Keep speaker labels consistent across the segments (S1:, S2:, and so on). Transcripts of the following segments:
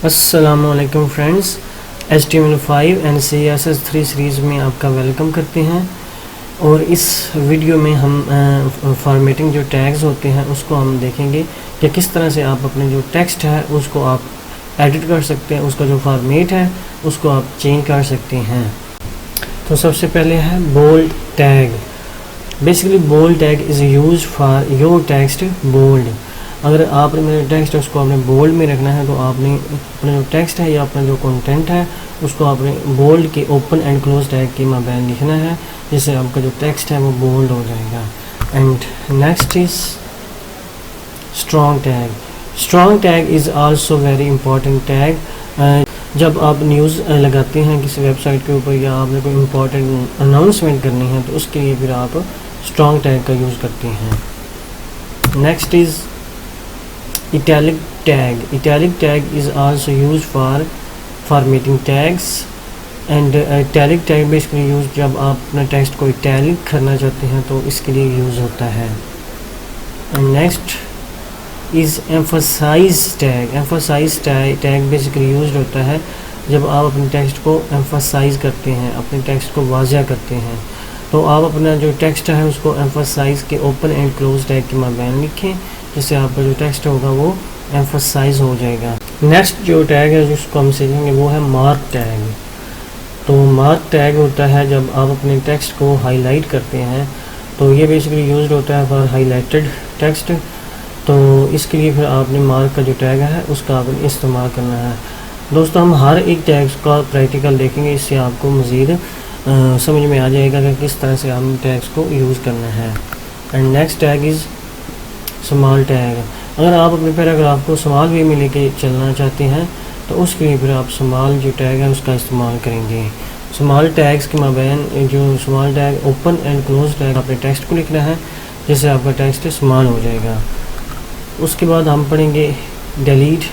S1: अस्सलामुअलैकुम friends, HTML5 and CSS3 series में आपका वेलकम करते हैं। और इस वीडियो में हम फॉर्मेटिंग जो टैग्स होते हैं उसको हम देखेंगे कि किस तरह से आप अपने जो टेक्स्ट है उसको आप एडिट कर सकते हैं, उसका जो फॉर्मेट है उसको आप चेंज कर सकते हैं। तो सबसे पहले है bold tag. Basically bold tag is use for your text bold. अगर आपने मेरे टेक्स्ट है उसको आपने बोल्ड में रखना है तो आपने अपना जो टेक्स्ट है या अपना जो कंटेंट है उसको आपने बोल्ड के ओपन एंड क्लोज टैग के माबैन लिखना है, जिससे आपका जो टेक्स्ट है वो बोल्ड हो जाएगा। And next is strong tag. Strong tag is also very important tag. जब आप न्यूज़ लगाते हैं किसी वेबसाइट के ऊपर या आपने कोई इम्पोर्टेंट अनाउंसमेंट करनी है तो उसके लिए फिर आप स्ट्रॉन्ग टैग का यूज़ करते हैं। Next is italic tag. Italic tag is also used for formatting tags and italic tag basically used जब आप अपना टेक्स्ट को italic करना चाहते हैं तो इसके लिए यूज़ होता है। and next is emphasize tag. emphasize tag basically used होता है जब आप अपने टेक्स्ट को emphasize करते हैं, अपने टेक्स्ट को वाज़ह करते हैं, तो आप अपना जो टेक्स्ट है उसको emphasize के ओपन एंड क्लोज टैग के माबैन लिखें, जिससे आपका जो टेक्स्ट होगा वो एम्फसाइज हो जाएगा। नेक्स्ट जो टैग है जिसको हम सीखेंगे वो है मार्क टैग। तो मार्क टैग होता है जब आप अपने टेक्स्ट को हाईलाइट करते हैं, तो ये बेसिकली यूज्ड होता है फॉर हाईलाइटेड टेक्स्ट। तो इसके लिए फिर आपने मार्क का जो टैग है उसका आपने इस्तेमाल करना है। दोस्तों हम हर एक टैग का प्रैक्टिकल देखेंगे, इससे आपको मज़ीद समझ में आ जाएगा कि किस तरह से हम टैग्स को यूज़ करना है। And next tag is small tag. अगर आप अपने पैराग्राफ को स्मॉल वे में लेके चलना चाहते हैं तो उसके लिए फिर आप स्मॉल जो टैग है उसका इस्तेमाल करेंगे। स्मॉल टैग्स के माबैन जो small tag open and close tag अपने टेक्स्ट को लिखना है, जिससे आपका टेक्स्ट स्मॉल हो जाएगा। उसके बाद हम पढ़ेंगे डिलीट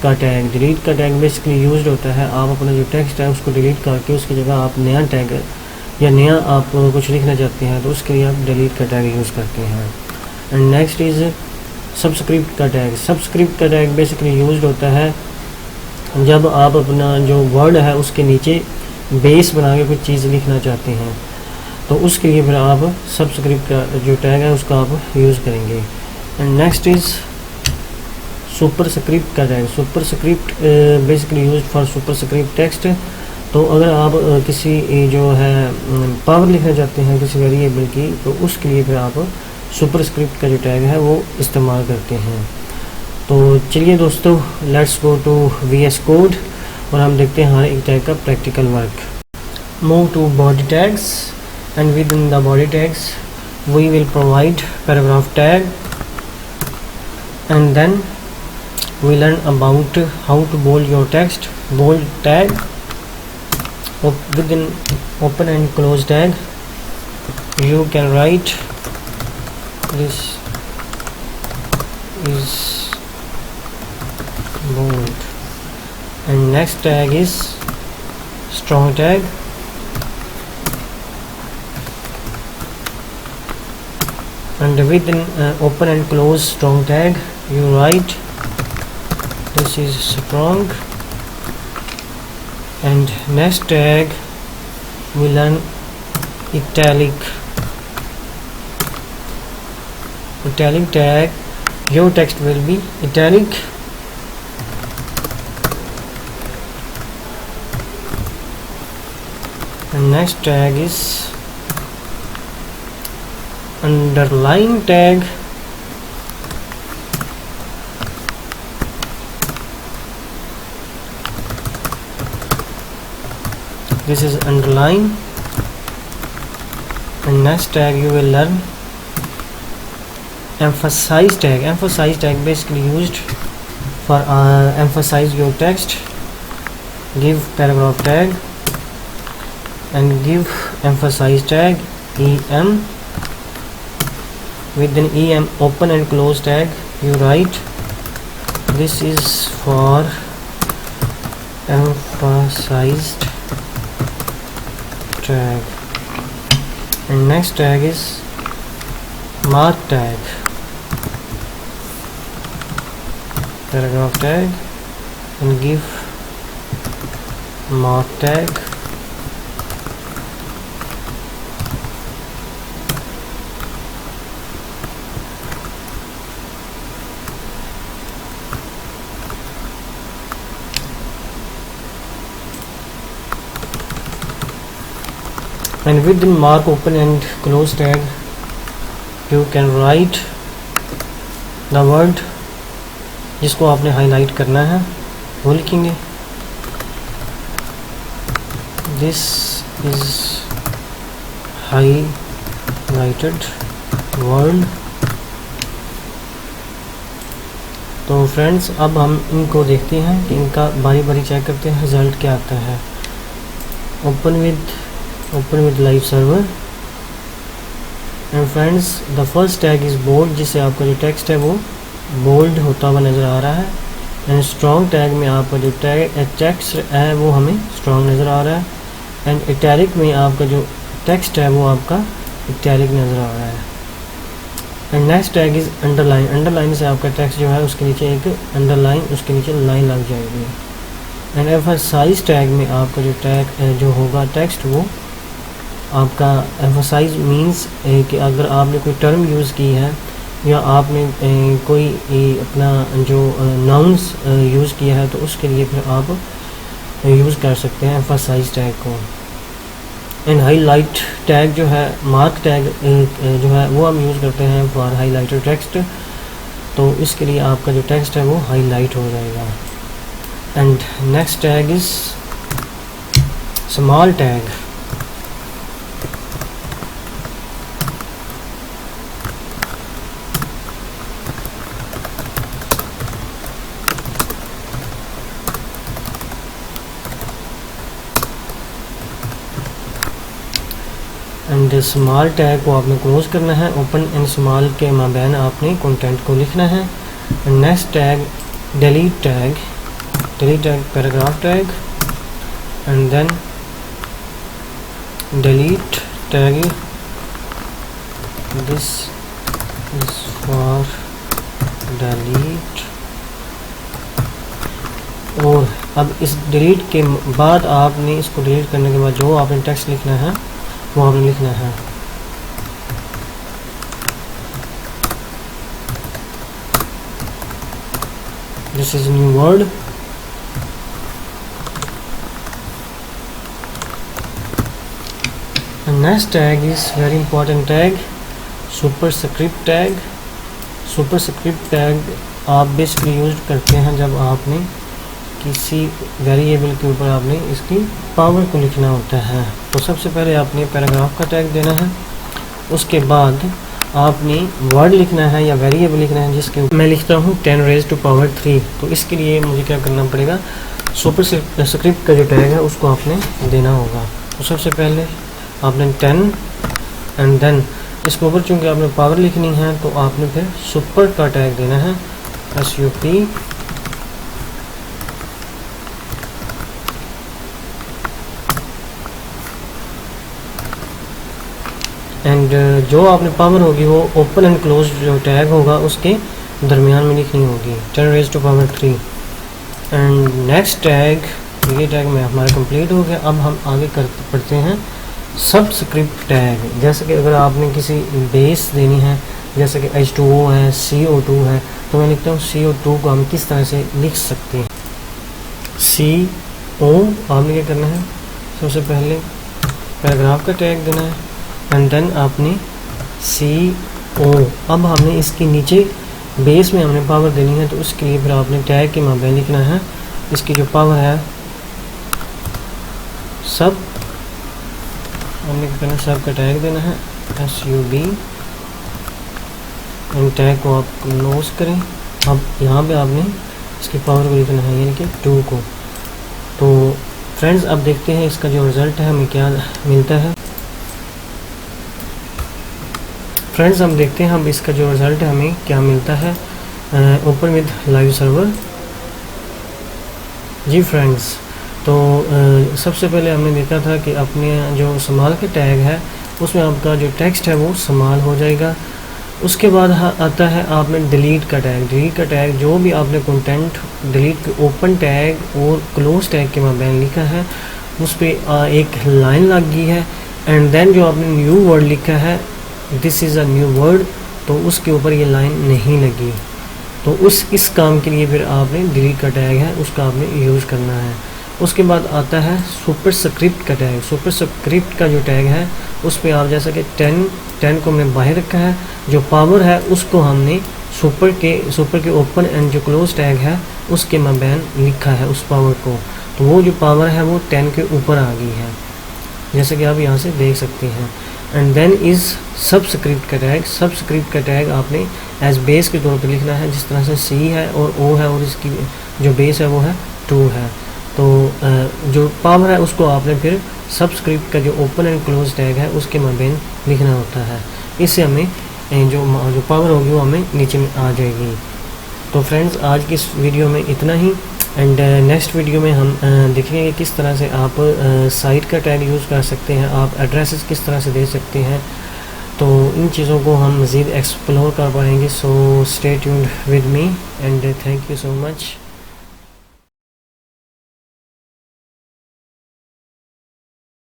S1: का टैग। डिलीट का टैग बेसिकली यूज्ड होता है आप अपना जो टेक्स्ट है उसको डिलीट करके उसकी जगह आप नया टैग या नया आप कुछ लिखना चाहते हैं तो उसके लिए आप डिलीट का टैग यूज़ करते हैं। एंड नेक्स्ट इज़ सबस्क्रिप्ट का टैग। सबस्क्रिप्ट का टैग बेसिकली यूज्ड होता है जब आप अपना जो वर्ड है उसके नीचे बेस बना के कुछ चीज़ लिखना चाहते हैं, तो उसके लिए फिर आप सबस्क्रिप्ट का जो टैग है उसका आप यूज़ करेंगे। एंड नेक्स्ट इज़ सुपरस्क्रिप्ट का tag. Superscript basically used for superscript text. तो अगर आप किसी जो है पावर लिखना चाहते हैं किसी वेरिएबल की, तो उसके लिए फिर आप सुपरस्क्रिप्ट का जो टैग है वो इस्तेमाल करते हैं। तो चलिए दोस्तों, let's go to VS code और हम देखते हैं हर एक टैग का practical work. Move to body tags and within the body tags we will provide paragraph tag and then we learn about how to bold your text. Bold tag within open and close tag you can write this is bold. And next tag is strong tag. And within open and close strong tag you write this is strong. And next tag we learn italic. Italic tag, your text will be italic. And next tag is underline tag. This is underline. And next tag you will learn emphasize tag. Emphasize tag basically used for emphasize your text. Give paragraph tag and give emphasize tag em. Within em open and close tag you write this is for emphasized tag. And next tag is mark tag. paragraph tag and give mark tag, and within mark open and close tag you can write the word जिसको आपने highlight करना है, वो लिखेंगे this is highlighted word. तो friends अब हम इनको देखते हैं कि इनका बारी बारी चेक करते हैं रिज़ल्ट क्या आता है। Open with live server and friends the first tag is bold, जिससे आपका जो टेक्स्ट है वो बोल्ड होता हुआ नज़र आ रहा है। एंड स्ट्रॉन्ग टैग में आपका जो टेक्स्ट है वो हमें स्ट्रॉन्ग नज़र आ रहा है। एंड इटैलिक में आपका जो टेक्स्ट है वो आपका इटैलिक नज़र आ रहा है। And next tag is underline, underline से आपका टेक्स्ट जो है उसके नीचे एक अंडरलाइन, उसके नीचे लाइन लग जाएगी। एंड एम्फसाइज टैग में आपका जो टैग जो होगा टेक्स्ट वो आपका एम्फसाइज मीन्स कि अगर आपने कोई टर्म यूज़ की है या आपने कोई अपना जो नाउन्स यूज़ किया है तो उसके लिए फिर आप यूज़ कर सकते हैं एम्फसाइज टैग को। एंड हाईलाइट टैग जो है, मार्क टैग जो है वो हम यूज़ करते हैं फॉर हाईलाइटेड टेक्स्ट, तो इसके लिए आपका जो टेक्स्ट है वो हाईलाइट हो जाएगा। And next tag is small tag. And small tag को आपने क्लोज करना है, ओपन एंड स्मॉल के माबैन आपने कंटेंट को लिखना है। Next tag delete tag, delete tag paragraph tag and then delete tag this is for delete. और अब इस डिलीट के बाद आपने इसको डिलीट करने के बाद जो आपने टेक्स्ट लिखना है वो आपने लिखना है। This is new word. Next tag is very important tag superscript tag. Superscript tag आप बेसिकली यूज करते हैं जब आपने किसी वेरिएबल के ऊपर आपने इसकी पावर को लिखना होता है। तो सबसे पहले आपने पैराग्राफ का टैग देना है, उसके बाद आपने वर्ड लिखना है या वेरिएबल लिखना है जिसके ऊपर मैं लिखता हूँ 10 रेज़ टू पावर 3। तो इसके लिए मुझे क्या करना पड़ेगा, सुपरस्क्रिप्ट का जो टैग है उसको आपने देना होगा। तो सबसे पहले आपने 10 एंड देन इसके ऊपर चूँकि आपने पावर लिखनी है तो आपने फिर सुपर का टैग देना है SUP। एंड जो आपने पावर होगी वो ओपन एंड क्लोज जो टैग होगा उसके दरमियान में लिखनी होगी 10 raise to power 3। And next tag, ये टैग में हमारा कंप्लीट हो गया। अब हम आगे पढ़ते हैं सबस्क्रिप्ट टैग। जैसे कि अगर आपने किसी बेस देनी है, जैसे कि H2O है, CO2 है, तो मैं लिखता हूँ CO2 को हम किस तरह से लिख सकते हैं। CO आपने क्या करना है, सबसे पहले पैराग्राफ का टैग देना है एंड देन आपने CO। अब हमने इसके नीचे बेस में हमने पावर देनी है तो उसके लिए फिर आपने टैग के माबैन लिखना है इसकी जो पावर है सब, हमने क्या करना, सब का टैग देना है SUB एंड टैग को आप क्लोज करें। अब यहाँ पे आपने इसकी पावर को लिखना है यानी कि 2 को। तो फ्रेंड्स अब देखते हैं इसका जो रिज़ल्ट है हमें क्या मिलता है। फ्रेंड्स हम देखते हैं अब इसका जो रिज़ल्ट है हमें क्या मिलता है ओपन विद लाइव सर्वर। जी फ्रेंड्स, तो सबसे पहले हमने देखा था कि अपने जो स्मॉल के टैग है उसमें आपका जो टेक्स्ट है वो स्मॉल हो जाएगा। उसके बाद आता है आपने डिलीट का टैग। डिलीट का टैग जो भी आपने कंटेंट डिलीट के ओपन टैग और क्लोज टैग के माबैन लिखा है उस पर एक लाइन लग गई है, एंड देन जो आपने न्यू वर्ड लिखा है this is a new word, तो उसके ऊपर ये लाइन नहीं लगी। तो इस काम के लिए फिर आपने डिलीट का टैग है उसका आपने यूज़ करना है। उसके बाद आता है सुपरस्क्रिप्ट का टैग। सुपरस्क्रिप्ट का जो टैग है उस पर आप जैसा कि 10 को हमने बाहर रखा है, जो पावर है उसको हमने सुपर के ओपन एंड जो क्लोज टैग है उसके माबैन लिखा है उस पावर को, तो वो जो पावर है वो 10 के ऊपर आ गई है जैसे कि आप यहाँ से देख सकते हैं। एंड देन इज़ सबस्क्रिप्ट का टैग। सबस्क्रिप्ट का टैग आपने एज बेस के तौर पे लिखना है, जिस तरह से सी है और ओ है और इसकी जो बेस है वो है 2 है, तो जो पावर है उसको आपने फिर सबस्क्रिप्ट का जो ओपन एंड क्लोज टैग है उसके माबैन लिखना होता है। इससे हमें जो पावर होगी वो हमें नीचे में आ जाएगी। तो फ्रेंड्स आज की इस वीडियो में इतना ही, एंड नेक्स्ट वीडियो में हम देखेंगे किस तरह से आप साइट का टैग यूज़ कर सकते हैं, आप एड्रेसेस किस तरह से दे सकते हैं। तो इन चीज़ों को हम मज़ीद एक्सप्लोर कर पाएंगे। So stay tuned with me and thank you so much.